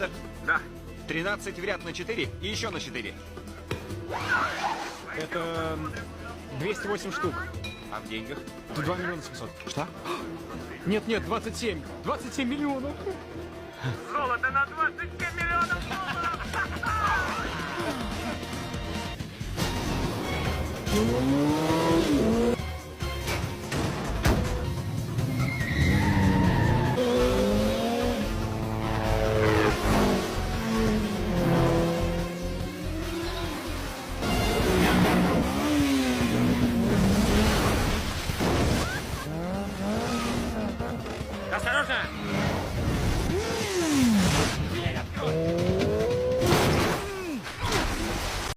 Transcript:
400? Да. 13 в ряд на 4 и еще на 4. Это 208 штук. А в деньгах? 2 миллиона 700. Что? Нет, 27. 27 миллионов. Золото на 27 миллионов долларов!